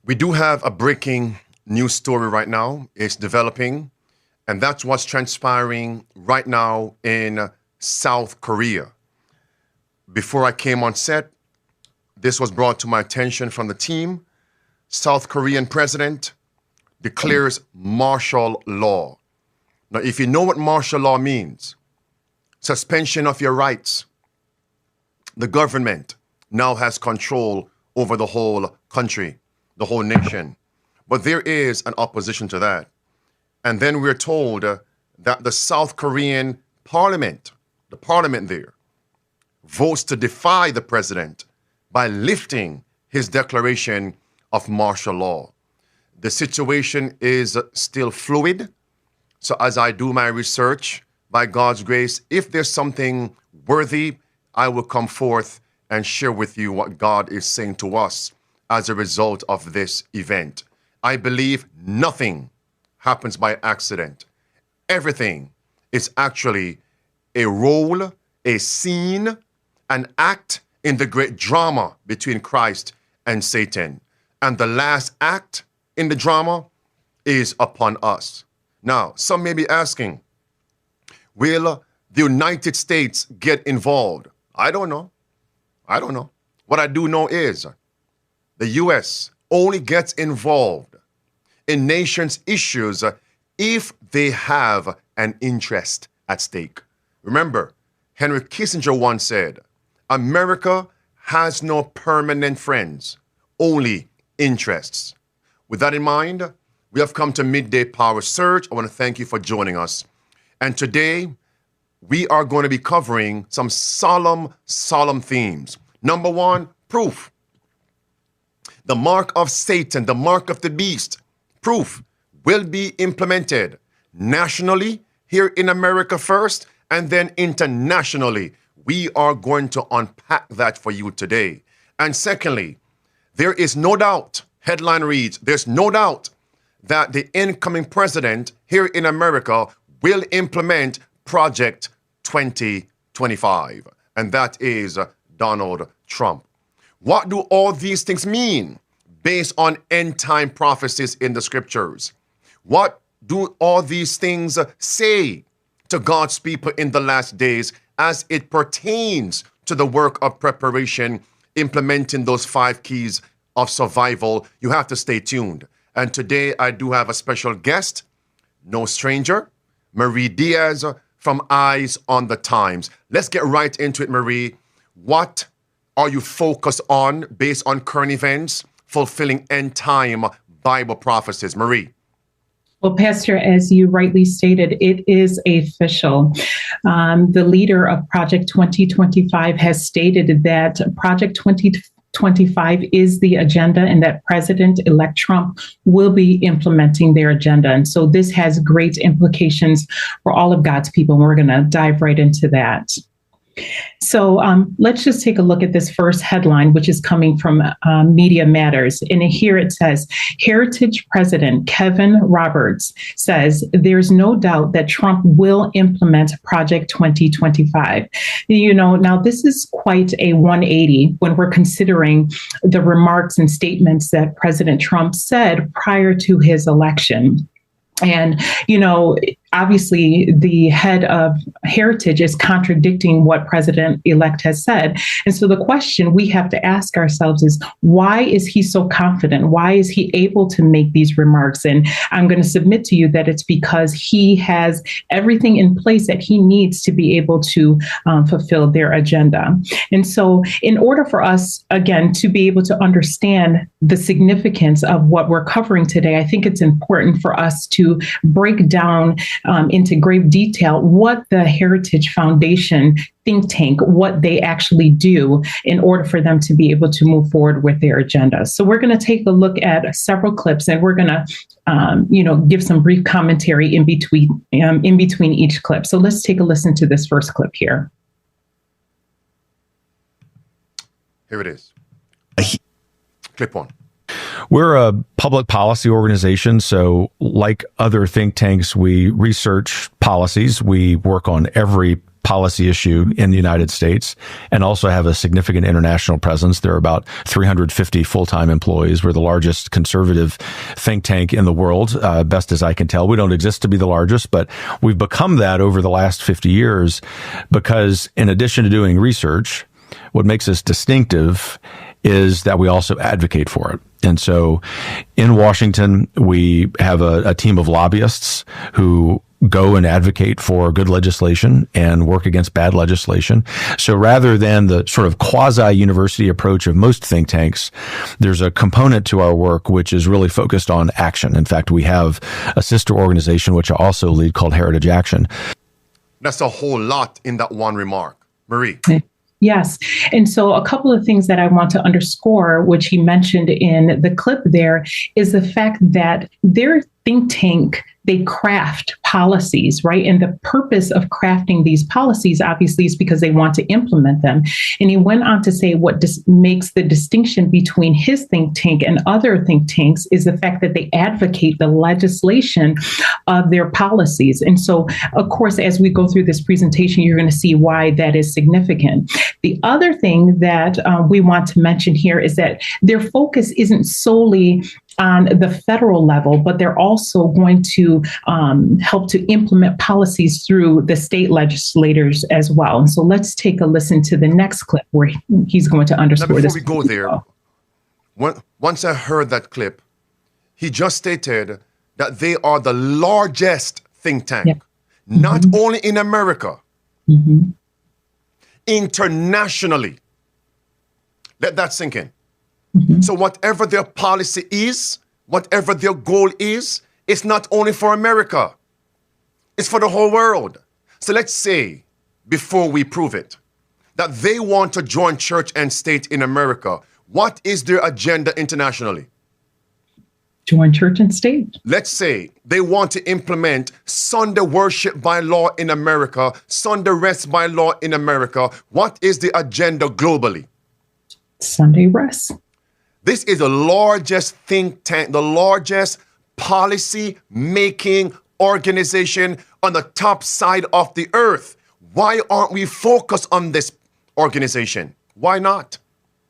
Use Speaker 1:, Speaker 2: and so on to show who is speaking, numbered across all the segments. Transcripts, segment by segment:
Speaker 1: We do have a breaking news story right now. It's developing, and that's what's transpiring right now in South Korea. Before I came on set, this was brought to my attention from the team. South Korean president declares martial law. Now, if you know what martial law means, suspension of your rights, the government now has control over the whole country, the whole nation. But there is an opposition to that. And then we're told that the South Korean parliament, the parliament there, votes to defy the president by lifting his declaration of martial law. The situation is still fluid. So as I do my research, by God's grace, if there's something worthy, I will come forth and share with you what God is saying to us as a result of this event. I believe nothing happens by accident. Everything is actually a role, a scene, an act in the great drama between Christ and Satan. And the last act in the drama is upon us. Now, some may be asking, will the United States get involved? I don't know. What I do know is the U.S. only gets involved in nations' issues if they have an interest at stake. Remember, Henry Kissinger once said, America has no permanent friends, only interests. With that in mind, we have come to Midday Power Surge. I want to thank you for joining us. And today, we are going to be covering some solemn themes. Number one, proof. The mark of Satan, the mark of the beast, proof will be implemented nationally here in America first, and then internationally. We are going to unpack that for you today. And secondly, there is no doubt, headline reads, there's no doubt that the incoming president here in America will implement Project 2025, and that is Donald Trump. What do all these things mean based on end-time prophecies in the scriptures? What do all these things say to God's people in the last days as it pertains to the work of preparation, implementing those 5 keys of survival? You have to stay tuned. And today I do have a special guest, no stranger, Marie Diaz from Eyes on the Times. Let's get right into it, Marie. What are you focused on based on current events, fulfilling end-time Bible prophecies? Marie.
Speaker 2: Well, Pastor, as you rightly stated, it is official. The leader of Project 2025 has stated that Project 2025 is the agenda and that President-elect Trump will be implementing their agenda. And so this has great implications for all of God's people. And we're going to dive right into that. So let's just take a look at this first headline, which is coming from Media Matters. And here it says, Heritage President Kevin Roberts says there's no doubt that Trump will implement Project 2025. You know, now this is quite a 180 when we're considering the remarks and statements that President Trump said prior to his election. And, you know, obviously the head of Heritage is contradicting what President-elect has said. And so the question we have to ask ourselves is, why is he so confident? Why is he able to make these remarks? And I'm going to submit to you that it's because he has everything in place that he needs to be able to fulfill their agenda. And so in order for us, again, to be able to understand the significance of what we're covering today, I think it's important for us to break down into great detail what the Heritage Foundation think tank, what they actually do in order for them to be able to move forward with their agenda. So we're going to take a look at several clips, and we're going to, give some brief commentary in between each clip. So let's take a listen to this first clip here.
Speaker 1: Here it is. Clip on.
Speaker 3: We're a public policy organization, so like other think tanks, we research policies. We work on every policy issue in the United States and also have a significant international presence. There are about 350 full-time employees. We're the largest conservative think tank in the world, best as I can tell. We don't exist to be the largest, but we've become that over the last 50 years because in addition to doing research, what makes us distinctive is that we also advocate for it. And so in Washington, we have a team of lobbyists who go and advocate for good legislation and work against bad legislation. So rather than the sort of quasi-university approach of most think tanks, there's a component to our work which is really focused on action. In fact, we have a sister organization which I also lead called Heritage Action.
Speaker 1: That's a whole lot in that one remark. Marie.
Speaker 2: Yes. And so a couple of things that I want to underscore, which he mentioned in the clip there, is the fact that their think tank, they craft policies, right? And the purpose of crafting these policies, obviously, is because they want to implement them. And he went on to say what makes the distinction between his think tank and other think tanks is the fact that they advocate the legislation of their policies. And so, of course, as we go through this presentation, you're going to see why that is significant. The other thing that we want to mention here is that their focus isn't solely on the federal level, but they're also going to help to implement policies through the state legislators as well. And so let's take a listen to the next clip where he's going to underscore this.
Speaker 1: Before we go there, once I heard that clip, he just stated that they are the largest think tank, not only in America, internationally. Let that sink in. So whatever their policy is, whatever their goal is, it's not only for America, it's for the whole world. So let's say, before we prove it, that they want to join church and state in America. What is their agenda internationally?
Speaker 2: Join church and state.
Speaker 1: Let's say they want to implement Sunday worship by law in America, Sunday rest by law in America. What is the agenda globally?
Speaker 2: Sunday rest.
Speaker 1: This is the largest think tank, the largest policy-making organization on the top side of the earth. Why aren't we focused on this organization? Why not?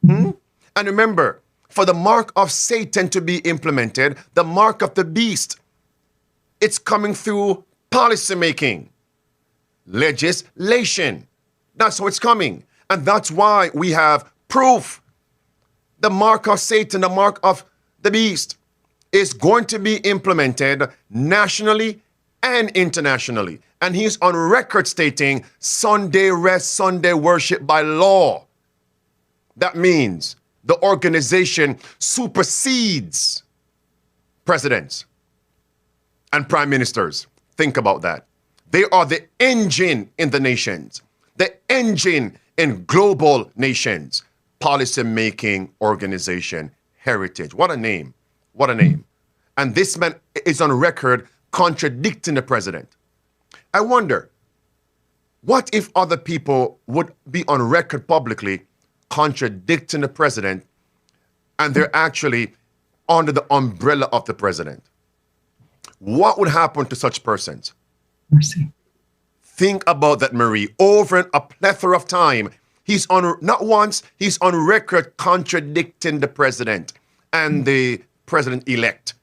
Speaker 1: And remember, for the mark of Satan to be implemented, the mark of the beast, it's coming through policy-making, legislation. That's how it's coming. And that's why we have proof. The mark of Satan, the mark of the beast, is going to be implemented nationally and internationally. And he's on record stating Sunday rest, Sunday worship by law. That means the organization supersedes presidents and prime ministers. Think about that. They are the engine in the nations, the engine in global nations. Policy-making organization, Heritage. What a name. What a name. And this man is on record contradicting the president. I wonder, what if other people would be on record publicly contradicting the president and they're actually under the umbrella of the president? What would happen to such persons?
Speaker 2: Mercy.
Speaker 1: Think about that, Marie. Over a plethora of time, he's on, not once, he's on record contradicting the president and the president-elect.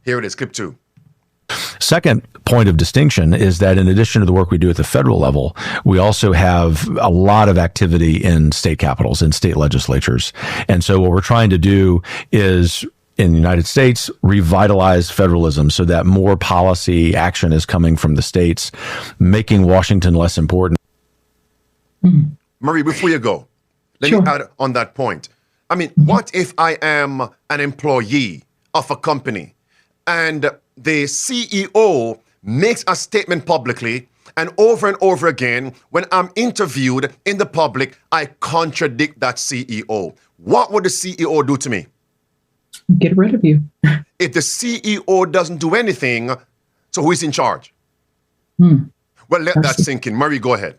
Speaker 1: Here it is, clip 2.
Speaker 3: Second point of distinction is that in addition to the work we do at the federal level, we also have a lot of activity in state capitals and state legislatures. And so what we're trying to do is, in the United States, revitalize federalism so that more policy action is coming from the states, making Washington less important.
Speaker 1: Marie, before you go, let
Speaker 2: Sure.
Speaker 1: me add on that point. I mean, what if I am an employee of a company and the CEO makes a statement publicly, and over again, when I'm interviewed in the public, I contradict that CEO? What would the CEO do to me?
Speaker 2: Get rid of you.
Speaker 1: If the CEO doesn't do anything, so who is in charge? Well, let that sink in. Murray, go ahead.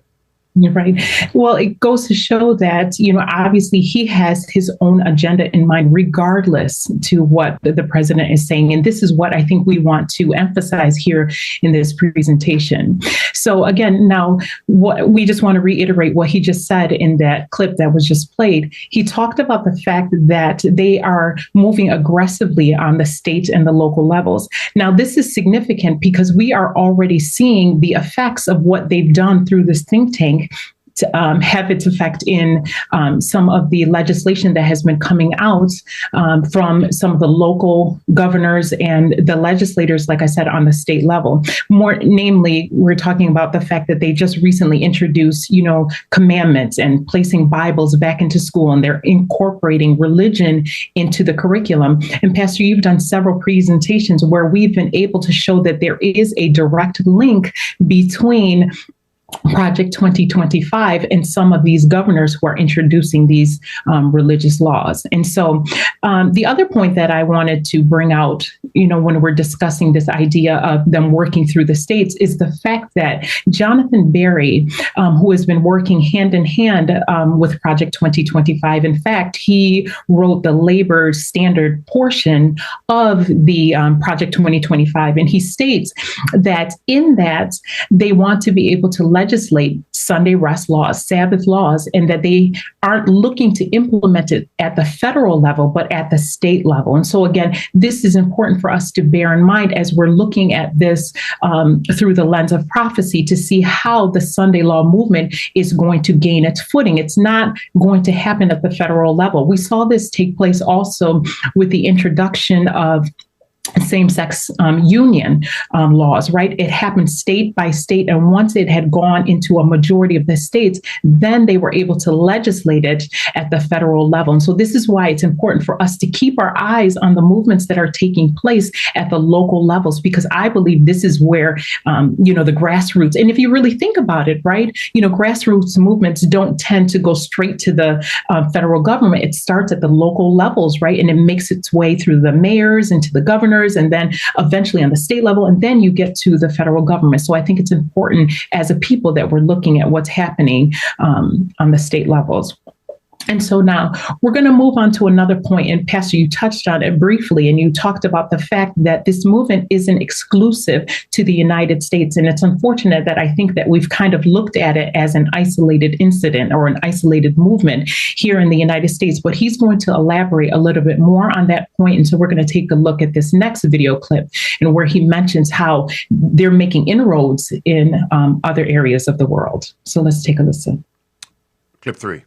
Speaker 2: You're right. Well, it goes to show that, obviously he has his own agenda in mind, regardless to what the president is saying. And this is what I think we want to emphasize here in this presentation. So again, now we just want to reiterate what he just said in that clip that was just played. He talked about the fact that they are moving aggressively on the state and the local levels. Now, this is significant because we are already seeing the effects of what they've done through this think tank to have its effect in some of the legislation that has been coming out from some of the local governors and the legislators, like I said, on the state level. More namely, we're talking about the fact that they just recently introduced, commandments and placing Bibles back into school, and they're incorporating religion into the curriculum. And Pastor, you've done several presentations where we've been able to show that there is a direct link between Project 2025 and some of these governors who are introducing these religious laws. And so the other point that I wanted to bring out, when we're discussing this idea of them working through the states, is the fact that Jonathan Berry, who has been working hand in hand with Project 2025, in fact, he wrote the labor standard portion of the Project 2025. And he states that in that they want to be able to legislate Sunday rest laws, Sabbath laws, and that they aren't looking to implement it at the federal level, but at the state level. And so again, this is important for us to bear in mind as we're looking at this through the lens of prophecy, to see how the Sunday law movement is going to gain its footing. It's not going to happen at the federal level. We saw this take place also with the introduction of same-sex union laws, right? It happened state by state. And once it had gone into a majority of the states, then they were able to legislate it at the federal level. And so this is why it's important for us to keep our eyes on the movements that are taking place at the local levels, because I believe this is where, the grassroots, and if you really think about it, right, grassroots movements don't tend to go straight to the federal government. It starts at the local levels, right? And it makes its way through the mayors and to the governors, and then eventually on the state level, and then you get to the federal government. So I think it's important as a people that we're looking at what's happening on the state levels. And so now we're going to move on to another point. And Pastor, you touched on it briefly, and you talked about the fact that this movement isn't exclusive to the United States. And it's unfortunate that I think that we've kind of looked at it as an isolated incident or an isolated movement here in the United States. But he's going to elaborate a little bit more on that point. And so we're going to take a look at this next video clip, and where he mentions how they're making inroads in other areas of the world. So let's take a listen.
Speaker 1: Clip 3.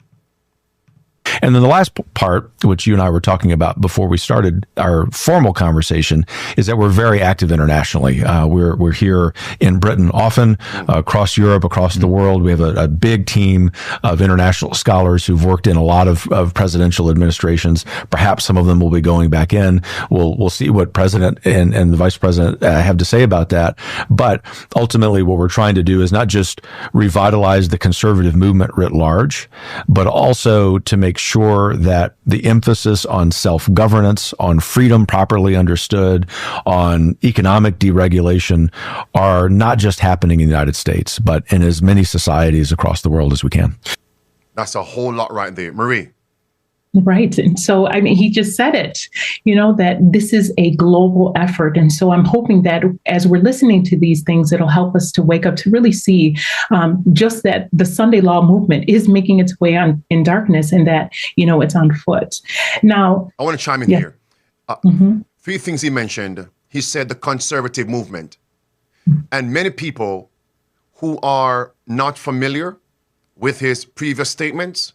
Speaker 3: And then the last part, which you and I were talking about before we started our formal conversation, is that we're very active internationally. We're here in Britain often, across Europe, across the world. We have a big team of international scholars who've worked in a lot of presidential administrations. Perhaps some of them will be going back in. We'll see what President and the Vice President have to say about that. But ultimately, what we're trying to do is not just revitalize the conservative movement writ large, but also to make sure that the emphasis on self-governance, on freedom properly understood, on economic deregulation are not just happening in the United States, but in as many societies across the world as we can.
Speaker 1: That's a whole lot right there. Marie.
Speaker 2: Right. And so, he just said it, that this is a global effort. And so I'm hoping that as we're listening to these things, it'll help us to wake up to really see just that the Sunday law movement is making its way on in darkness, and that, it's on foot. Now,
Speaker 1: I want to chime in here. 3 things he mentioned. He said the conservative movement. And many people who are not familiar with his previous statements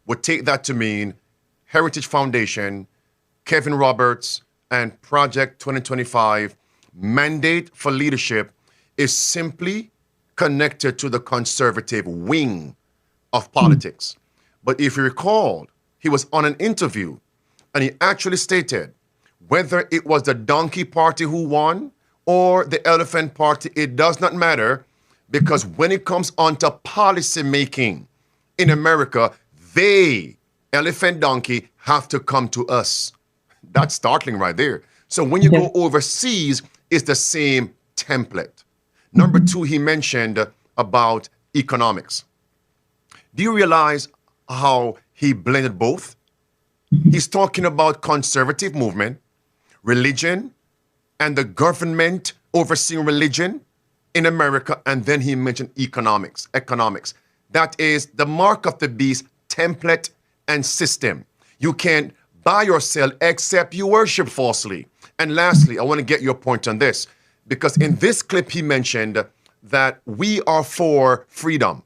Speaker 1: would take that to mean Heritage Foundation, Kevin Roberts, and Project 2025 mandate for leadership is simply connected to the conservative wing of politics. But if you recall, he was on an interview and he actually stated whether it was the donkey party who won or the elephant party, it does not matter, because when it comes onto policy making in America, they, elephant donkey, have to come to us. That's startling right there. So when you go overseas, it's the same template. Number 2, he mentioned about economics. Do you realize how he blended both? He's talking about conservative movement, religion, and the government overseeing religion in America, and then he mentioned economics. That is the mark of the beast, template and system. You can't buy or sell except you worship falsely. And lastly, I want to get your point on this, because in this clip he mentioned that we are for freedom.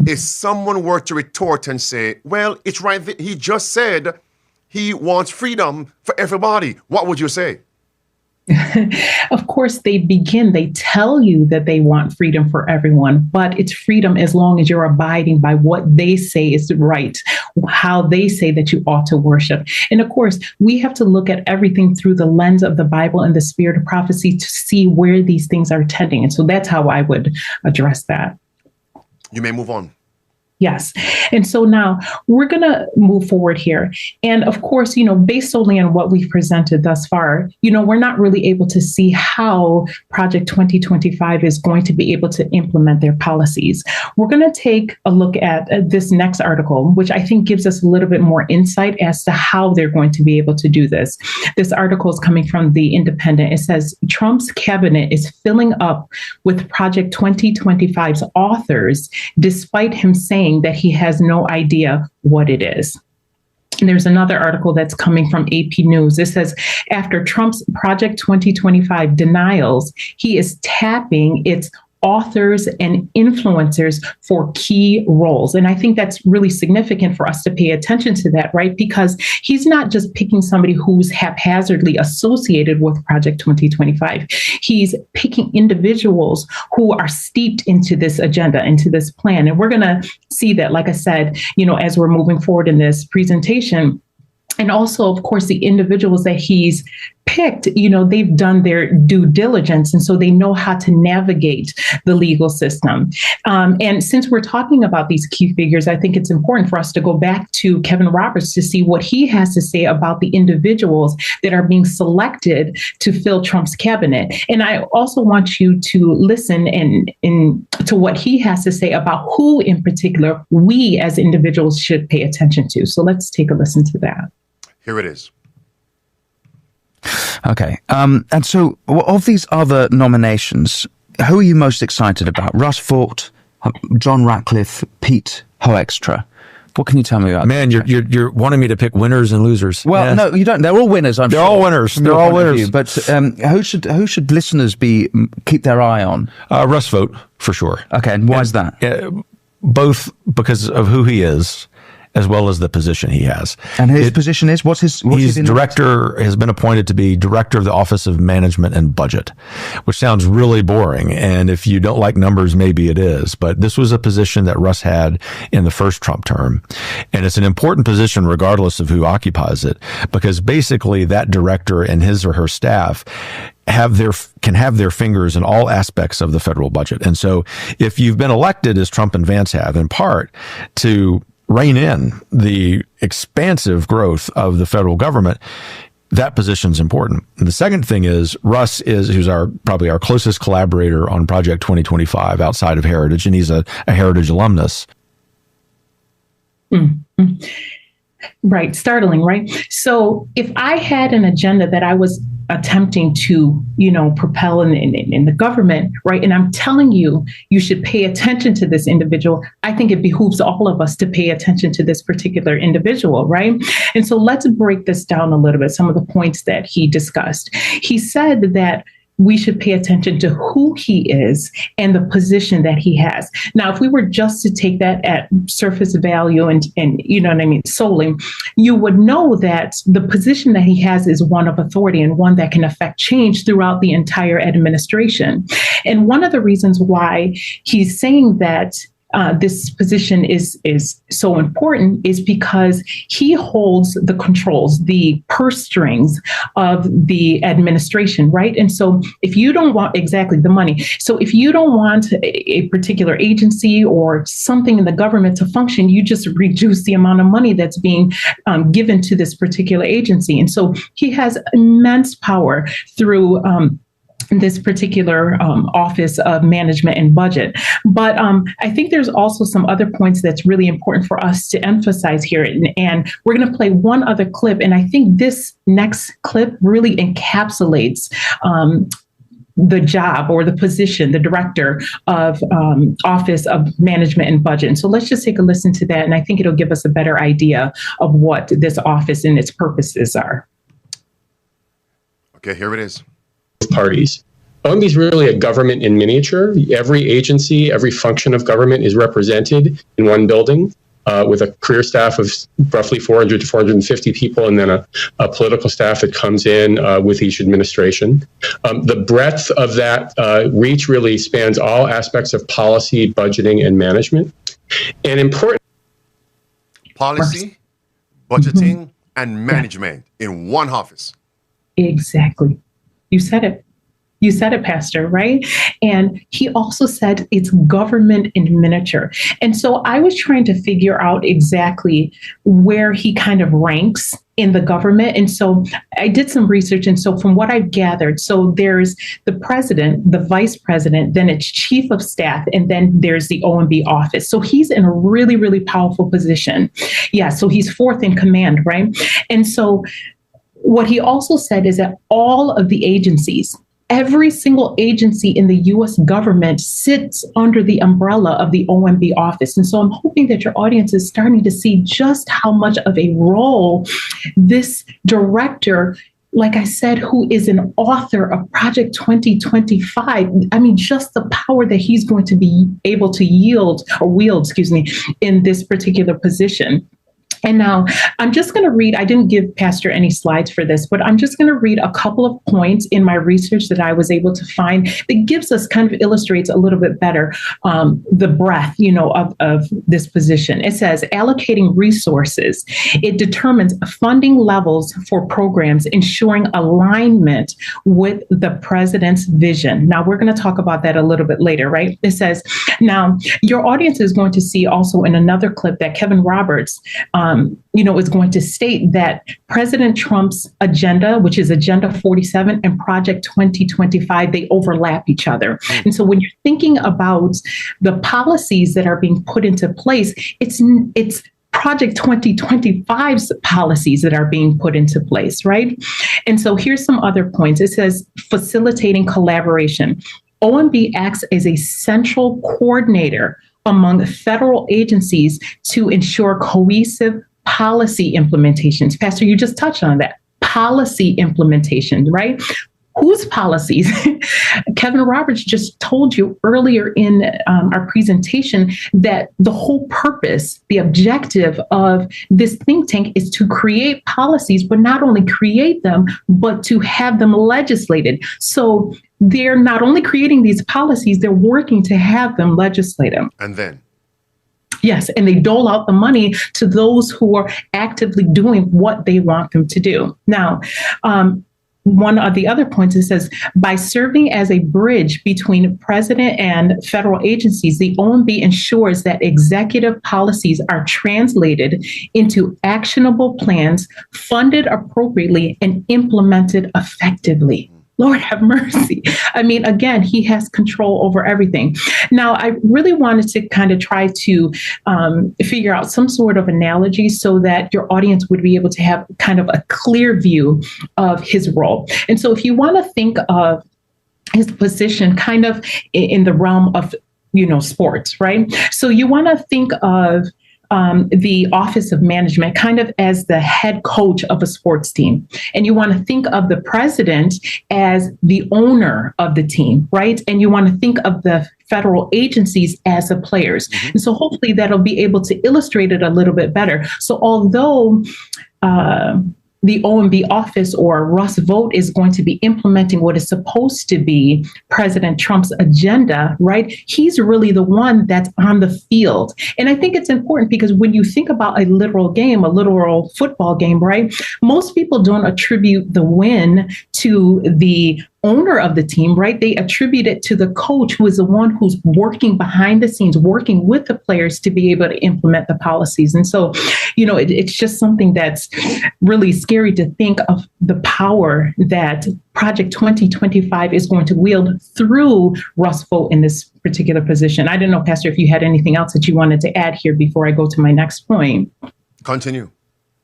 Speaker 1: If someone were to retort and say, well, it's right, he just said he wants freedom for everybody, what would you say?
Speaker 2: Of course, they tell you that they want freedom for everyone, but it's freedom as long as you're abiding by what they say is right, how they say that you ought to worship. And of course, we have to look at everything through the lens of the Bible and the spirit of prophecy to see where these things are tending. And so that's how I would address that.
Speaker 1: You may move on.
Speaker 2: Yes. And so now we're going to move forward here. And of course, based solely on what we've presented thus far, we're not really able to see how Project 2025 is going to be able to implement their policies. We're going to take a look at this next article, which I think gives us a little bit more insight as to how they're going to be able to do this. This article is coming from The Independent. It says, Trump's cabinet is filling up with Project 2025's authors, despite him saying that he has no idea what it is. And there's another article that's coming from AP News. It says, after Trump's Project 2025 denials, he is tapping its authors and influencers for key roles. And I think that's really significant for us to pay attention to that, right? Because he's not just picking somebody who's haphazardly associated with Project 2025. He's picking individuals who are steeped into this agenda, into this plan. And we're going to see that, like I said, as we're moving forward in this presentation. And also, of course, the individuals that he's picked, they've done their due diligence. And so they know how to navigate the legal system. And since we're talking about these key figures, I think it's important for us to go back to Kevin Roberts to see what he has to say about the individuals that are being selected to fill Trump's cabinet. And I also want you to listen to what he has to say about who in particular we as individuals should pay attention to. So let's take a listen to that.
Speaker 1: Here it is.
Speaker 4: Okay. And so of these other nominations, who are you most excited about? Russ Vought, John Ratcliffe, Pete Hoekstra. What can you tell me about?
Speaker 3: Man, you're wanting me to pick winners and losers.
Speaker 4: Well,
Speaker 3: yes.
Speaker 4: No, you don't. They're all winners. They're
Speaker 3: all winners. They're all winners.
Speaker 4: But who should listeners keep their eye on?
Speaker 3: Russ Vought, for sure.
Speaker 4: Okay, and why is that?
Speaker 3: Both because of who he is, as well as the position he has.
Speaker 4: And his position is? He's
Speaker 3: director, has been appointed to be director of the Office of Management and Budget, which sounds really boring. And if you don't like numbers, maybe it is. But this was a position that Russ had in the first Trump term. And it's an important position regardless of who occupies it, because basically that director and his or her staff can have their fingers in all aspects of the federal budget. And so if you've been elected, as Trump and Vance have, in part to rein in the expansive growth of the federal government, that position's important. And the second thing is Russ who's probably our closest collaborator on Project 2025 outside of Heritage, and he's a Heritage alumnus.
Speaker 2: Mm-hmm. Right. Startling, right? So if I had an agenda that I was attempting to, propel in the government, right? And I'm telling you, you should pay attention to this individual. I think it behooves all of us to pay attention to this particular individual, right? And so let's break this down a little bit, some of the points that he discussed. He said that we should pay attention to who he is and the position that he has. Now, if we were just to take that at surface value and solely, you would know that the position that he has is one of authority and one that can affect change throughout the entire administration. And one of the reasons why he's saying that this position is so important is because he holds the controls, the purse strings of the administration, right? And so if you don't want exactly the money, so if you don't want a particular agency or something in the government to function, you just reduce the amount of money that's being given to this particular agency. And so he has immense power through this particular Office of Management and Budget. But I think there's also some other points that's really important for us to emphasize here. And we're going to play one other clip. And I think this next clip really encapsulates the job or the position, the director of Office of Management and Budget. And so let's just take a listen to that. And I think it'll give us a better idea of what this office and its purposes are.
Speaker 1: Okay, here it is.
Speaker 5: Parties. OMB is really a government in miniature. Every agency, every function of government is represented in one building with a career staff of roughly 400 to 450 people, and then a political staff that comes in with each administration. The breadth of that reach really spans all aspects of policy, budgeting, and management. And important
Speaker 1: policy, budgeting, and management in one office.
Speaker 2: Exactly. You said it. You said it, Pastor, right? And he also said it's government in miniature. And so I was trying to figure out exactly where he kind of ranks in the government. And so I did some research. And so from what I've gathered, so there's the president, the vice president, then it's chief of staff, and then there's the OMB office. So he's in a really, really powerful position. Yeah, so he's fourth in command, right? And so what he also said is that all of the agencies, every single agency in the U.S. government sits under the umbrella of the OMB office. And so I'm hoping that your audience is starting to see just how much of a role this director, like I said, who is an author of Project 2025, I mean, just the power that he's going to be able to wield, in this particular position. And now I'm just going to read, I didn't give Pastor any slides for this, but I'm just going to read a couple of points in my research that I was able to find that gives us kind of illustrates a little bit better the breadth, of this position. It says allocating resources. It determines funding levels for programs, ensuring alignment with the president's vision. Now we're going to talk about that a little bit later, right? It says, now your audience is going to see also in another clip that Kevin Roberts is going to state that President Trump's agenda, which is Agenda 47 and Project 2025, they overlap each other. And so when you're thinking about the policies that are being put into place, it's Project 2025's policies that are being put into place, right? And so here's some other points. It says facilitating collaboration. OMB acts as a central coordinator among federal agencies to ensure cohesive policy implementations. Pastor, you just touched on that. Policy implementation, right? Whose policies? Kevin Roberts just told you earlier in our presentation that the whole purpose, the objective of this think tank is to create policies, but not only create them, but to have them legislated. So they're not only creating these policies, they're working to have them legislated.
Speaker 1: And then?
Speaker 2: Yes, and they dole out the money to those who are actively doing what they want them to do. Now, one of the other points, it says, by serving as a bridge between president and federal agencies, the OMB ensures that executive policies are translated into actionable plans, funded appropriately, and implemented effectively. Lord have mercy. I mean, again, he has control over everything. Now, I really wanted to kind of try to figure out some sort of analogy so that your audience would be able to have kind of a clear view of his role. And so if you want to think of his position kind of in the realm of, sports, right? So you want to think of the Office of Management kind of as the head coach of a sports team. And you want to think of the president as the owner of the team, right? And you want to think of the federal agencies as the players. And so hopefully that'll be able to illustrate it a little bit better. So although the OMB office or Russ Vought is going to be implementing what is supposed to be President Trump's agenda, right? He's really the one that's on the field. And I think it's important because when you think about a literal game, a literal football game, right? Most people don't attribute the win to the owner of the team, right? They attribute it to the coach, who is the one who's working behind the scenes, working with the players to be able to implement the policies. And so, it's just something that's really scary to think of the power that Project 2025 is going to wield through Russ Vought in this particular position. I don't know, Pastor, if you had anything else that you wanted to add here before I go to my next point.
Speaker 1: Continue.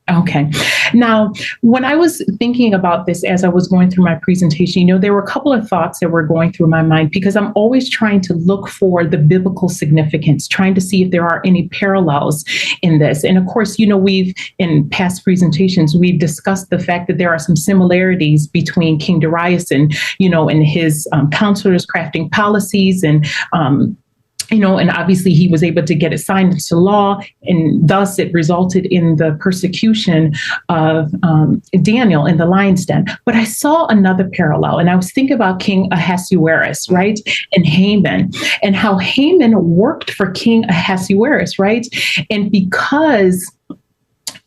Speaker 2: Okay. Now, when I was thinking about this as I was going through my presentation, there were a couple of thoughts that were going through my mind, because I'm always trying to look for the biblical significance, trying to see if there are any parallels in this. And of course, we've, in past presentations, we've discussed the fact that there are some similarities between King Darius and his counselors crafting policies, and and obviously he was able to get it signed into law, and thus it resulted in the persecution of Daniel in the lion's den. But I saw another parallel, and I was thinking about King Ahasuerus, right? And Haman, and how Haman worked for King Ahasuerus, right? And because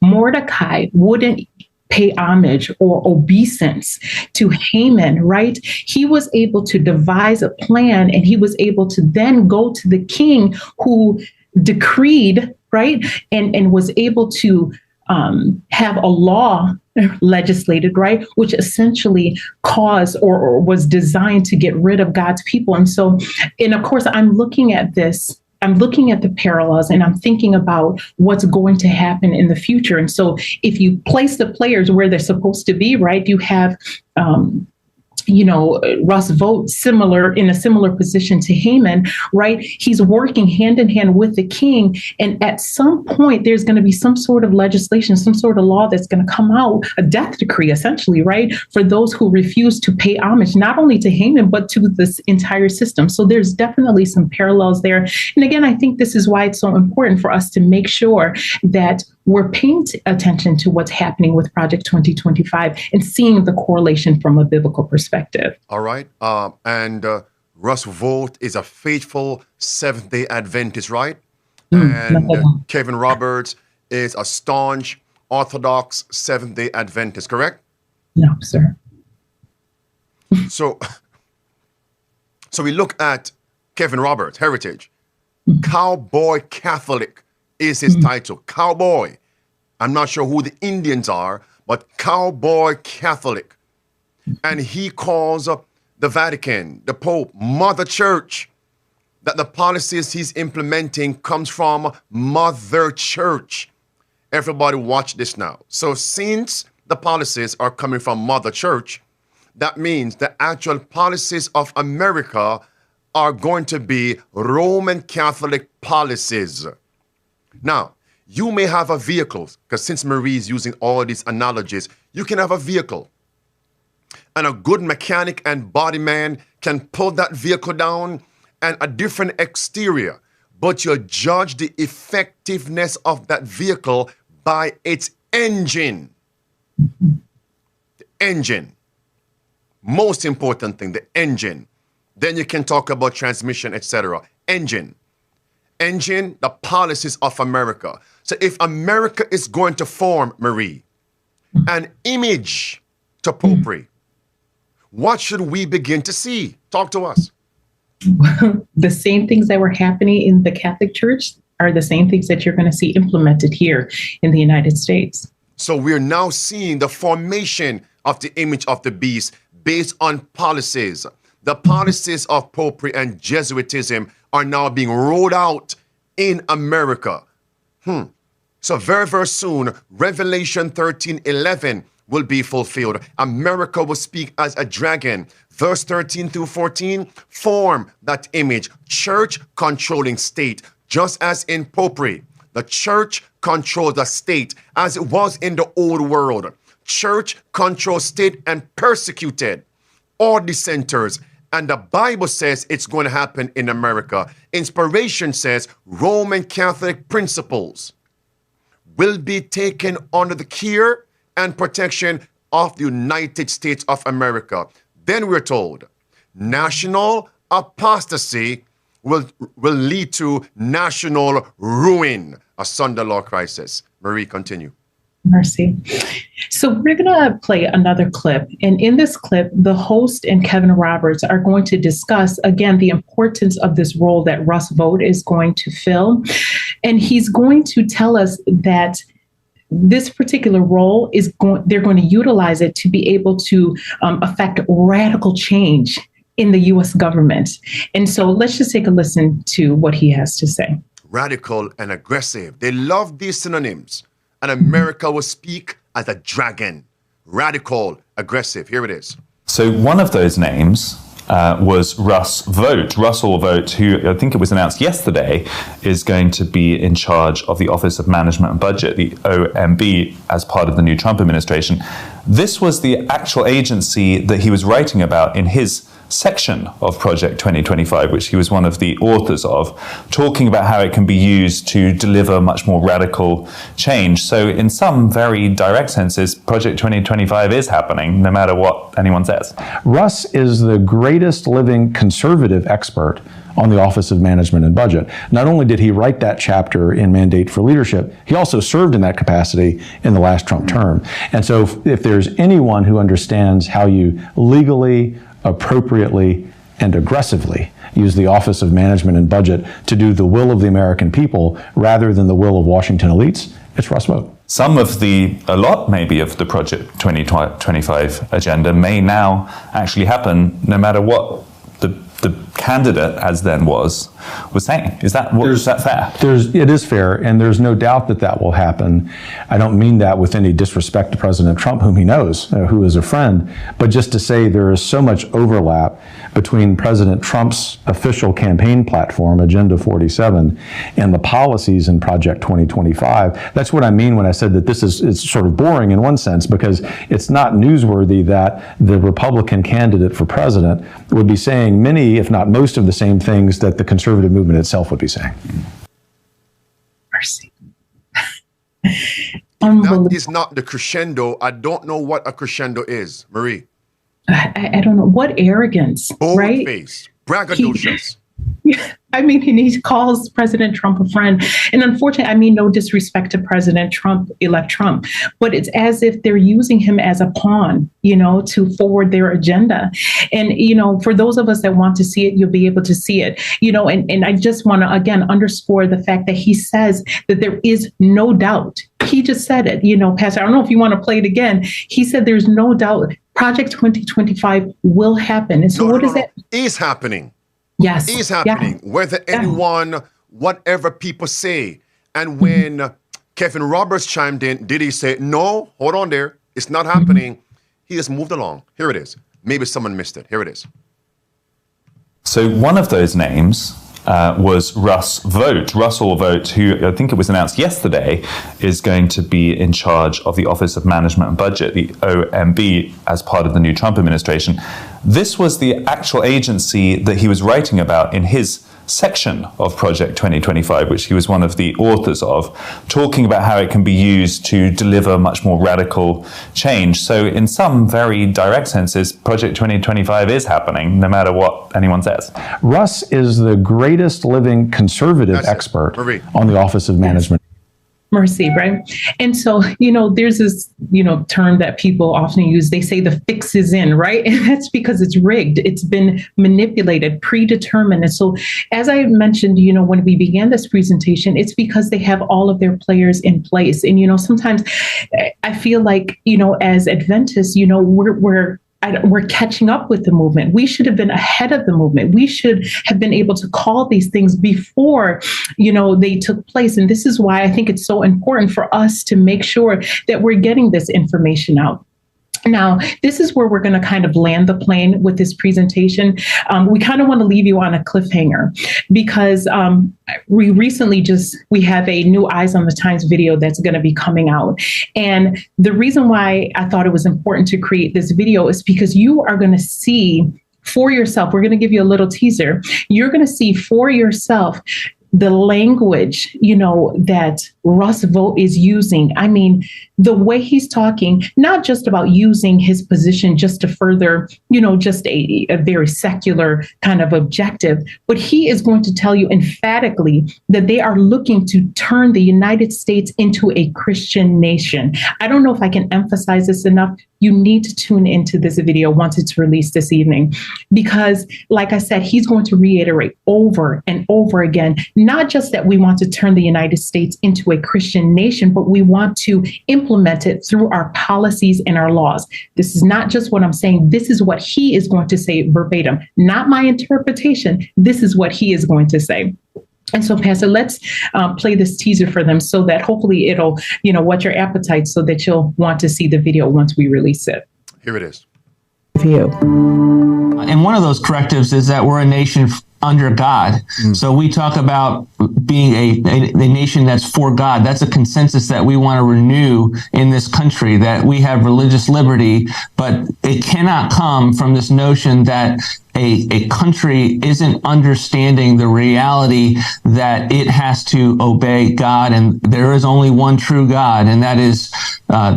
Speaker 2: Mordecai wouldn't pay homage or obeisance to Haman, right? He was able to devise a plan, and he was able to then go to the king who decreed, right? And was able to have a law legislated, right? Which essentially caused or was designed to get rid of God's people. And so, and of course, I'm looking at the parallels, and I'm thinking about what's going to happen in the future. And so if you place the players where they're supposed to be, right, you have, Russ Vought in a similar position to Haman, right? He's working hand in hand with the king. And at some point, there's going to be some sort of legislation, some sort of law that's going to come out, a death decree, essentially, right? For those who refuse to pay homage, not only to Haman, but to this entire system. So there's definitely some parallels there. And again, I think this is why it's so important for us to make sure that we're paying attention to what's happening with Project 2025 and seeing the correlation from a biblical perspective.
Speaker 1: All right. And Russ Vought is a faithful Seventh-day Adventist, right? And Kevin Roberts is a staunch Orthodox Seventh-day Adventist, correct?
Speaker 2: No, sir.
Speaker 1: So we look at Kevin Roberts' heritage. Cowboy Catholic is his title. Cowboy. I'm not sure who the Indians are, but Cowboy Catholic. And he calls the Vatican, the Pope, Mother Church, that the policies he's implementing comes from Mother Church. Everybody watch this now. So since the policies are coming from Mother Church, that means the actual policies of America are going to be Roman Catholic policies. Now, you may have a vehicle, because since Marie is using all these analogies, you can have a vehicle. And a good mechanic and body man can pull that vehicle down and a different exterior, but you judge the effectiveness of that vehicle by its engine. The engine. Most important thing, the engine. Then you can talk about transmission, etc. Engine. Engine, the policies of America. So if America is going to form, Marie, an image to popery, what should we begin to see? Talk to us.
Speaker 2: The same things that were happening in the Catholic Church are the same things that you're going to see implemented here in the United States.
Speaker 1: So we're now seeing the formation of the image of the beast based on policies. The policies of popery and Jesuitism are now being rolled out in America. So very, very soon, Revelation 13:11 will be fulfilled. America will speak as a dragon. Verse 13 through 14, form that image. Church controlling state, just as in popery. The church controls the state as it was in the old world. Church controls state and persecuted all dissenters. And the Bible says it's going to happen in America. Inspiration says Roman Catholic principles will be taken under the care and protection of the United States of America. Then we're told national apostasy will lead to national ruin, a Sunday law crisis. Marie, continue.
Speaker 2: Mercy. So we're going to play another clip. And in this clip, the host and Kevin Roberts are going to discuss, again, the importance of this role that Russ Vought is going to fill. And he's going to tell us that this particular role they're going to utilize it to be able to affect radical change in the U.S. government. And so let's just take a listen to what he has to say.
Speaker 1: Radical and aggressive. They love these synonyms. And America will speak as a dragon. Radical, aggressive. Here it is.
Speaker 6: So one of those names was Russell Vought, who I think it was announced yesterday is going to be in charge of the Office of Management and Budget, the OMB, as part of the new Trump administration. This was the actual agency that he was writing about in his section of Project 2025, which he was one of the authors of, talking about how it can be used to deliver much more radical change. So in some very direct senses, Project 2025 is happening, no matter what anyone says.
Speaker 3: Russ is the greatest living conservative expert on the Office of Management and Budget. Not only did he write that chapter in Mandate for Leadership, he also served in that capacity in the last Trump term. And so if there's anyone who understands how you legally, appropriately, and aggressively use the Office of Management and Budget to do the will of the American people rather than the will of Washington elites, it's Russ Vought.
Speaker 6: A lot maybe of the Project 2025 agenda may now actually happen no matter what the candidate, as then was saying. Is that fair?
Speaker 3: It is fair, and there's no doubt that will happen. I don't mean that with any disrespect to President Trump, whom he knows, who is a friend, but just to say there is so much overlap between President Trump's official campaign platform, Agenda 47, and the policies in Project 2025. That's what I mean when I said that it's sort of boring in one sense, because it's not newsworthy that the Republican candidate for president would be saying many, if not most, of the same things that the conservative movement itself would be saying.
Speaker 2: Mercy.
Speaker 1: That is not the crescendo. I don't know what a crescendo is, Marie.
Speaker 2: I don't know. What arrogance, right?
Speaker 1: Bold-faced, braggadocious.
Speaker 2: I mean, he calls President Trump a friend. And unfortunately, I mean, no disrespect to President Trump-elect Trump, but it's as if they're using him as a pawn, to forward their agenda. And, for those of us that want to see it, you'll be able to see it, and I just want to, again, underscore the fact that he says that there is no doubt. He just said it, Pastor, I don't know if you want to play it again. He said there's no doubt Project 2025 will happen. And so what is that?
Speaker 1: Is happening.
Speaker 2: Yes.
Speaker 1: Is happening, whether anyone, whatever people say. And when Kevin Roberts chimed in, did he say, no, hold on there, it's not happening? He just moved along. Here it is. Maybe someone missed it. Here it is.
Speaker 6: So one of those names was Russell Vought, who I think it was announced yesterday is going to be in charge of the Office of Management and Budget, the OMB, as part of the new Trump administration. This was the actual agency that he was writing about in his section of Project 2025, which he was one of the authors of, talking about how it can be used to deliver much more radical change. So in some very direct senses, Project 2025 is happening, no matter what anyone says.
Speaker 3: Russ is the greatest living conservative expert on the Office of Management.
Speaker 2: Mercy, right? And so, there's this, term that people often use. They say the fix is in, right? And that's because it's rigged. It's been manipulated, predetermined. And so, as I mentioned, when we began this presentation, it's because they have all of their players in place. And, sometimes I feel like, as Adventists, we're catching up with the movement. We should have been ahead of the movement. We should have been able to call these things before, they took place. And this is why I think it's so important for us to make sure that we're getting this information out. Now, this is where we're going to kind of land the plane with this presentation. We kind of want to leave you on a cliffhanger because we recently we have a new Eyes on the Times video that's going to be coming out. And the reason why I thought it was important to create this video is because you are going to see for yourself, we're going to give you a little teaser. You're going to see for yourself the language, that Russ Vought is using. I mean, the way he's talking, not just about using his position just to further, just a very secular kind of objective, but he is going to tell you emphatically that they are looking to turn the United States into a Christian nation. I don't know if I can emphasize this enough. You need to tune into this video once it's released this evening, because like I said, he's going to reiterate over and over again, not just that we want to turn the United States into a Christian nation, but we want to implement it through our policies and our laws. This is not just what I'm saying. This is what he is going to say verbatim, not my interpretation. This is what he is going to say. And so, Pastor, let's play this teaser for them so that hopefully it'll, whet your appetite so that you'll want to see the video once we release it.
Speaker 1: Here it is.
Speaker 7: And one of those correctives is that we're a nation under God. So we talk about being a nation that's for God. That's a consensus that we want to renew in this country, that we have religious liberty, but it cannot come from this notion that a country isn't understanding the reality that it has to obey God, and there is only one true God, and that is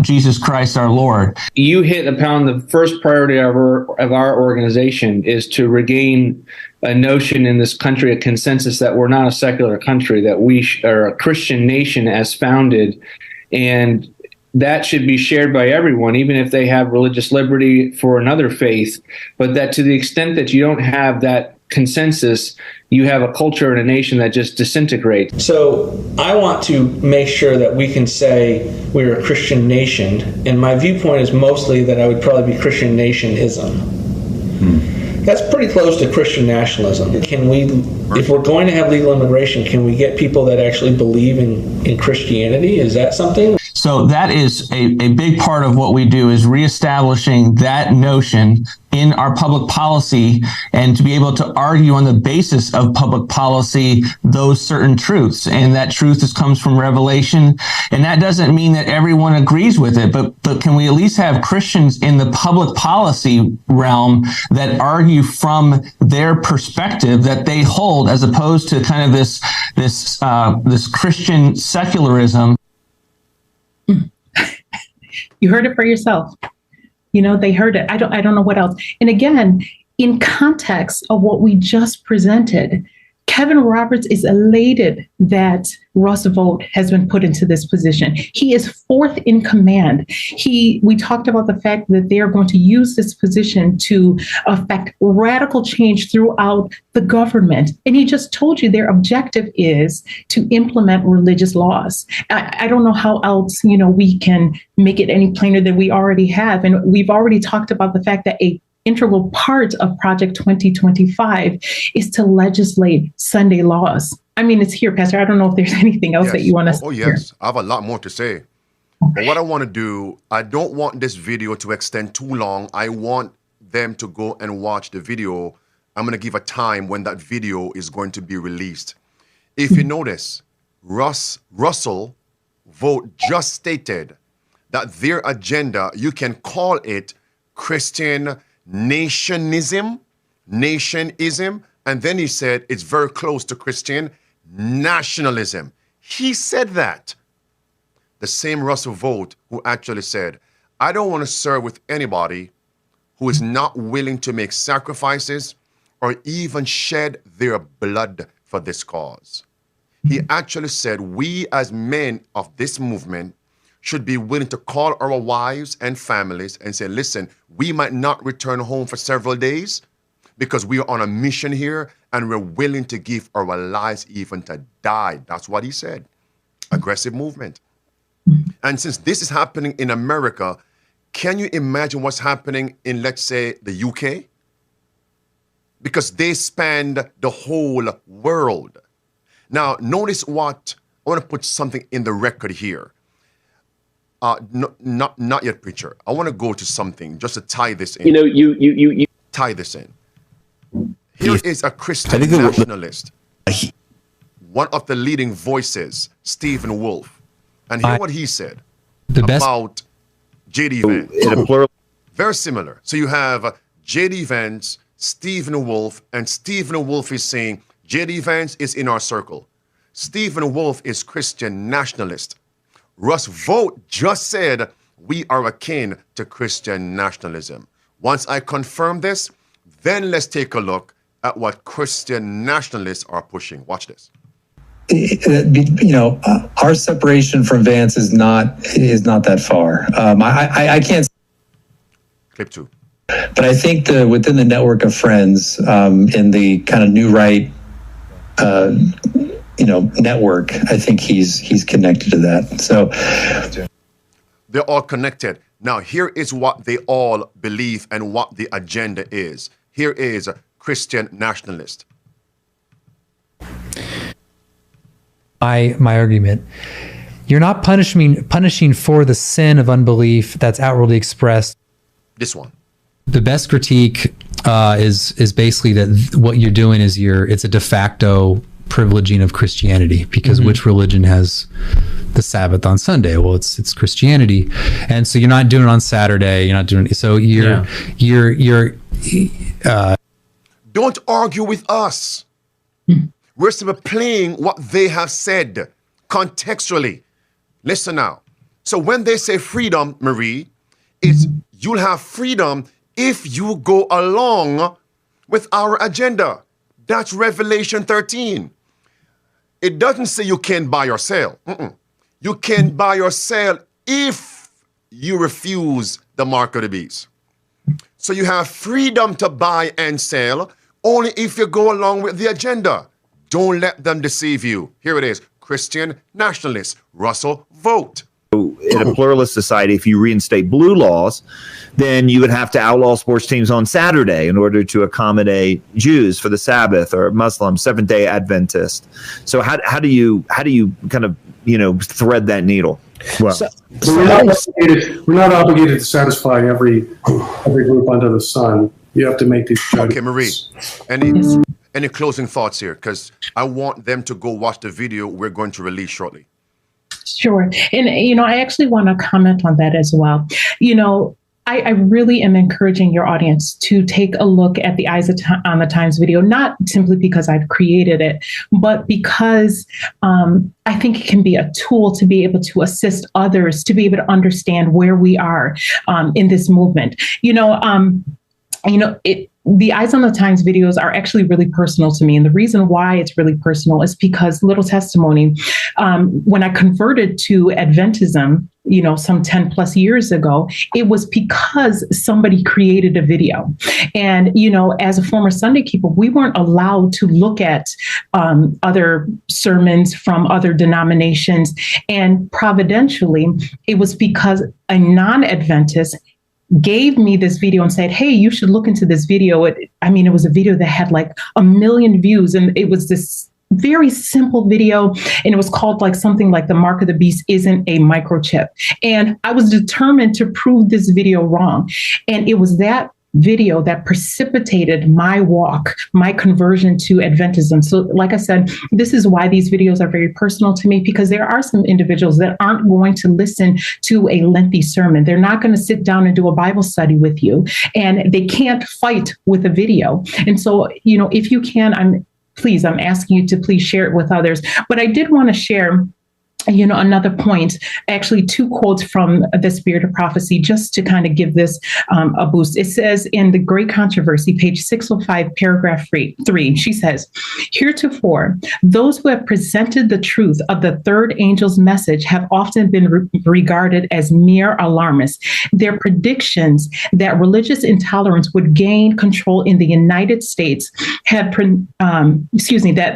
Speaker 7: Jesus Christ our Lord.
Speaker 8: You hit upon the first priority of our organization is to regain a notion in this country, a consensus that we're not a secular country, that we are a Christian nation as founded, and that should be shared by everyone, even if they have religious liberty for another faith. But that to the extent that you don't have that consensus, you have a culture and a nation that just disintegrates.
Speaker 9: So I want to make sure that we can say we're a Christian nation, and my viewpoint is mostly that I would probably be Christian nationism. That's pretty close to Christian nationalism. Can we, if we're going to have legal immigration, can we get people that actually believe in Christianity? Is that something?
Speaker 7: So that is a big part of what we do, is reestablishing that notion in our public policy, and to be able to argue on the basis of public policy those certain truths. And that truth comes from Revelation. And that doesn't mean that everyone agrees with it, but can we at least have Christians in the public policy realm that argue from their perspective that they hold, as opposed to kind of this Christian secularism.
Speaker 2: You heard it for yourself. They heard it. I don't know what else. And again, in context of what we just presented, Kevin Roberts is elated that Russ Vought has been put into this position. He is fourth in command. We talked about the fact that they are going to use this position to affect radical change throughout the government. And he just told you their objective is to implement religious laws. I don't know how else, we can make it any plainer than we already have. And we've already talked about the fact that a integral part of Project 2025 is to legislate Sunday laws. I mean, it's here, Pastor. I don't know if there's anything else that you want to say.
Speaker 1: Oh, yes. I have a lot more to say. But what I want to do, I don't want this video to extend too long. I want them to go and watch the video. I'm going to give a time when that video is going to be released. If you notice, Russell Vought just stated that their agenda, you can call it Christian nationism, and then he said it's very close to Christian nationalism. He said that. The same Russell Vought who actually said, I don't want to serve with anybody who is not willing to make sacrifices or even shed their blood for this cause. He actually said, we as men of this movement should be willing to call our wives and families and say, listen, we might not return home for several days because we are on a mission here and we're willing to give our lives even to die. That's what he said. Aggressive movement. And since this is happening in America, can you imagine what's happening in, let's say, the UK? Because they span the whole world. Now, notice what, I want to put something in the record here. Not yet, preacher. I want to go to something just to tie this in.
Speaker 8: You
Speaker 1: tie this in. Here is a Christian nationalist, one of the leading voices, Stephen Wolfe, and hear what he said about J.D. Vance. Very similar. So you have J.D. Vance, Stephen Wolfe, and Stephen Wolfe is saying J.D. Vance is in our circle. Stephen Wolf is Christian nationalist. Russ Vogt just said we are akin to Christian nationalism. Once I confirm this, then let's take a look at what Christian nationalists are pushing. Watch this.
Speaker 10: Our separation from Vance is not that far. I can't.
Speaker 1: Clip 2.
Speaker 10: But I think within the network of friends in the kind of new right, network, I think he's connected to that. So
Speaker 1: they're all connected. Now, here is what they all believe and what the agenda is. Here is a Christian nationalist.
Speaker 11: My argument. You're not punishing for the sin of unbelief that's outwardly expressed.
Speaker 1: This one.
Speaker 11: The best critique is basically that what you're doing is it's a de facto privileging of Christianity, because which religion has the Sabbath on Sunday? Well, it's Christianity, and so you're not doing it on Saturday. You're not doing it. So you're
Speaker 1: don't argue with us. We're simply playing what they have said contextually. Listen now. So when they say freedom, Marie, it's you'll have freedom if you go along with our agenda. That's Revelation 13. It doesn't say you can buy or sell. You can buy or sell if you refuse the mark of the beast. So you have freedom to buy and sell only if you go along with the agenda. Don't let them deceive you. Here it is. Christian nationalist, Russell Vogt.
Speaker 12: In a pluralist society, if you reinstate blue laws, then you would have to outlaw sports teams on Saturday in order to accommodate Jews for the Sabbath, or Muslims, Seventh-day Adventist. So how do you kind of thread that needle? Well,
Speaker 13: we're not obligated to satisfy every group under the sun. You have to make these judgments.
Speaker 1: Okay, Marie, any closing thoughts here? Because I want them to go watch the video we're going to release shortly.
Speaker 2: Sure. And, I actually want to comment on that as well. I really am encouraging your audience to take a look at the Eyes on the Times video, not simply because I've created it, but because I think it can be a tool to be able to assist others to be able to understand where we are in this movement. The Eyes on the Times videos are actually really personal to me. And the reason why it's really personal is because, little testimony, when I converted to Adventism, some 10 plus years ago, it was because somebody created a video. And, as a former Sunday keeper, we weren't allowed to look at other sermons from other denominations. And providentially, it was because a non-Adventist gave me this video and said, hey, you should look into this video. It was a video that had like 1 million views. And it was this very simple video. And it was called something like The Mark of the Beast Isn't a Microchip. And I was determined to prove this video wrong. And it was that video that precipitated my walk, my conversion to Adventism. So like I said, this is why these videos are very personal to me, because there are some individuals that aren't going to listen to a lengthy sermon. They're not going to sit down and do a Bible study with you, and they can't fight with a video. And so, if you can, I'm asking you to please share it with others. But I did want to share another point, actually 2 quotes from the Spirit of Prophecy, just to kind of give this a boost. It says in The Great Controversy, page 605, paragraph 3, she says, heretofore, those who have presented the truth of the third angel's message have often been regarded as mere alarmists. Their predictions that religious intolerance would gain control in the United States that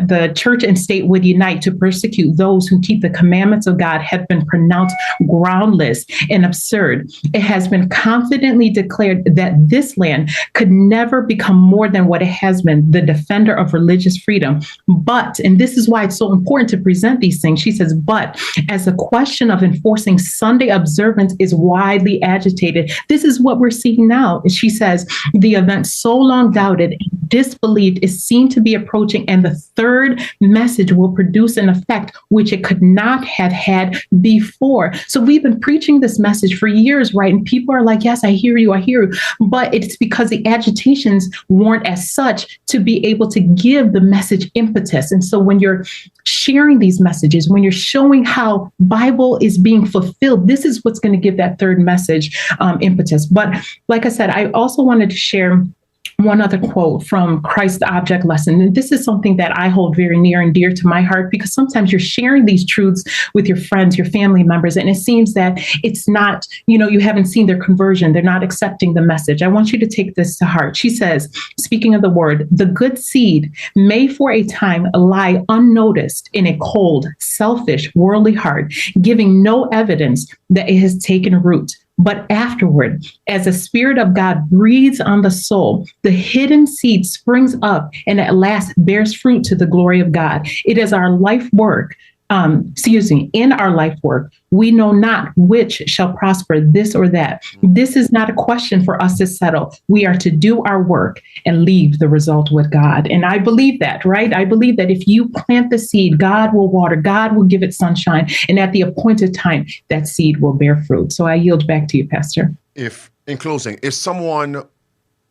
Speaker 2: the church and state would unite to persecute those who keep the commandments of God have been pronounced groundless and absurd. It has been confidently declared that this land could never become more than what it has been, the defender of religious freedom. But, and this is why it's so important to present these things, she says, but as the question of enforcing Sunday observance is widely agitated, this is what we're seeing now. She says, the event so long doubted, disbelieved is seen to be approaching, and the third message will produce an effect which it could not have had before. So we've been preaching this message for years, right? And people are like, yes, I hear you. But it's because the agitations weren't as such to be able to give the message impetus. And so when you're sharing these messages, when you're showing how Bible is being fulfilled, this is what's going to give that third message impetus. But like I said, I also wanted to share one other quote from Christ's Object Lesson. And this is something that I hold very near and dear to my heart, because sometimes you're sharing these truths with your friends, your family members, and it seems that it's not, you haven't seen their conversion. They're not accepting the message. I want you to take this to heart. She says, speaking of the word, the good seed may for a time lie unnoticed in a cold, selfish, worldly heart, giving no evidence that it has taken root. But afterward, as the Spirit of God breathes on the soul, the hidden seed springs up and at last bears fruit to the glory of God. It is our life work. In our life work, we know not which shall prosper, this or that. This is not a question for us to settle. We are to do our work and leave the result with God. And I believe that, right? I believe that if you plant the seed, God will water, God will give it sunshine. And at the appointed time, that seed will bear fruit. So I yield back to you, Pastor.
Speaker 1: In closing, if someone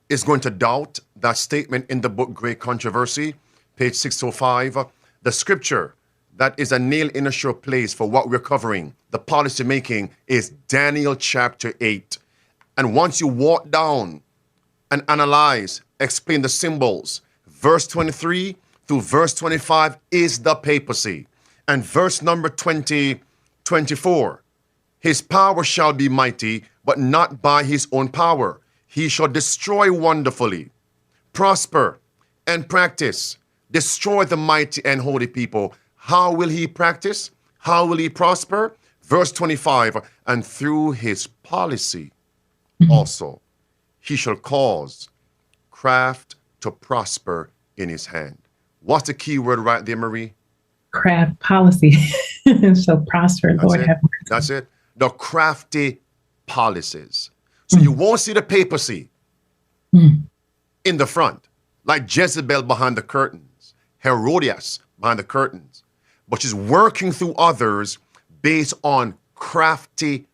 Speaker 1: is going to doubt that statement in the book, Great Controversy, page 605, the scripture that is a nail in a sure place for what we're covering, the policy making, is Daniel chapter 8. And once you walk down and analyze, explain the symbols, verse 23 through verse 25 is the papacy. And verse number 24, his power shall be mighty, but not by his own power. He shall destroy wonderfully, prosper, and practice, destroy the mighty and holy people. How will he practice? How will he prosper? Verse 25, and through his policy also, he shall cause craft to prosper in his hand. What's the key word right there, Marie?
Speaker 2: Craft, policy shall prosper. Lord have mercy.
Speaker 1: That's it. The crafty policies. So you won't see the papacy in the front, like Jezebel behind the curtains, Herodias behind the curtains. But she's working through others based on crafty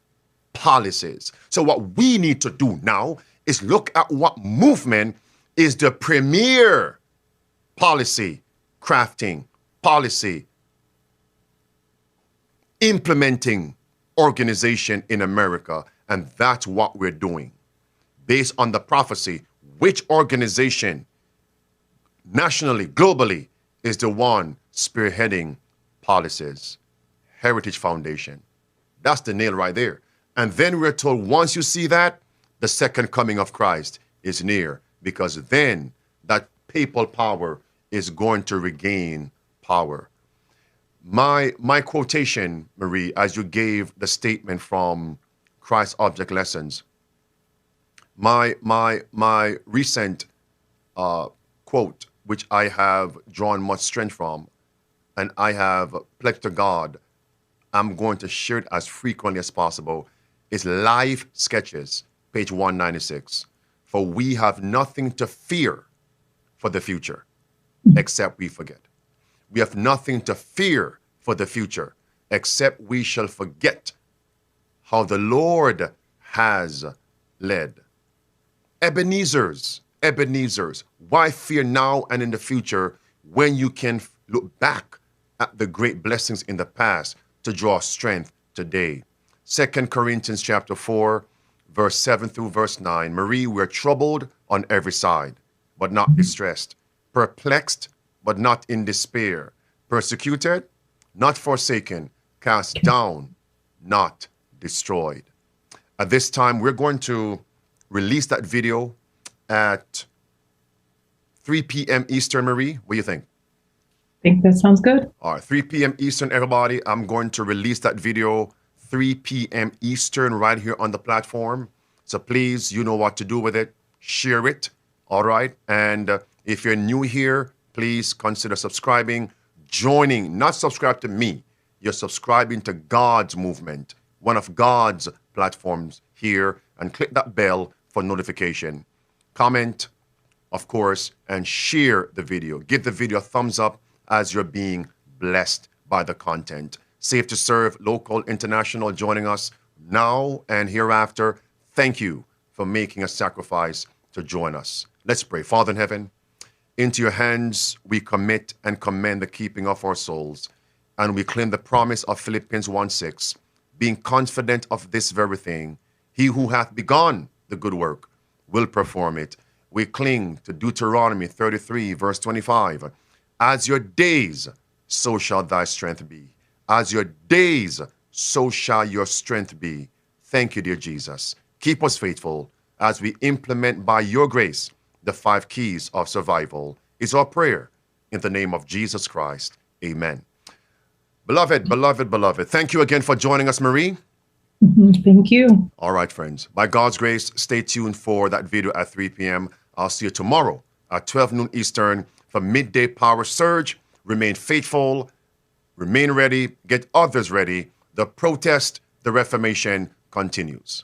Speaker 1: policies. So what we need to do now is look at what movement is the premier policy, crafting, policy, implementing organization in America. And that's what we're doing. Based on the prophecy, which organization nationally, globally, is the one spearheading policies? Heritage Foundation. That's the nail right there. And then we're told once you see that, the second coming of Christ is near, because then that papal power is going to regain power. My quotation, Marie, as you gave the statement from Christ's Object Lessons, my recent quote, which I have drawn much strength from, and I have pledged to God, I'm going to share it as frequently as possible, is Life Sketches, page 196. For we have nothing to fear for the future, except we forget. We have nothing to fear for the future, except we shall forget how the Lord has led. Ebenezer's, why fear now and in the future when you can look back at the great blessings in the past to draw strength today? 2 Corinthians chapter 4, verse 7 through verse 9. Marie, we're troubled on every side, but not distressed, perplexed, but not in despair, persecuted, not forsaken, cast down, not destroyed. At this time, we're going to release that video at 3 p.m. Eastern. Marie, what do you think?
Speaker 2: I think that sounds good.
Speaker 1: All right, 3 p.m. Eastern, everybody. I'm going to release that video 3 p.m. Eastern right here on the platform. So please, you know what to do with it. Share it, all right? And if you're new here, please consider subscribing, joining, not subscribe to me. You're subscribing to God's movement, one of God's platforms here, and click that bell for notification. Comment, of course, and share the video. Give the video a thumbs up as you're being blessed by the content. Safe to Serve, local, international, joining us now and hereafter. Thank you for making a sacrifice to join us. Let's pray. Father in heaven, into your hands we commit and commend the keeping of our souls, and we claim the promise of Philippians 1:6, being confident of this very thing, he who hath begun the good work will perform it. We cling to Deuteronomy 33, verse 25. As your days, so shall thy strength be. As your days, so shall your strength be. Thank you, dear Jesus. Keep us faithful as we implement by your grace the 5 keys of survival. Is our prayer in the name of Jesus Christ. Amen. Beloved, thank you again for joining us, Marie.
Speaker 2: Thank you.
Speaker 1: All right, friends. By God's grace, stay tuned for that video at 3 p.m. I'll see you tomorrow at 12 noon Eastern for Midday Power Surge. Remain faithful, remain ready, get others ready. The protest, the Reformation continues.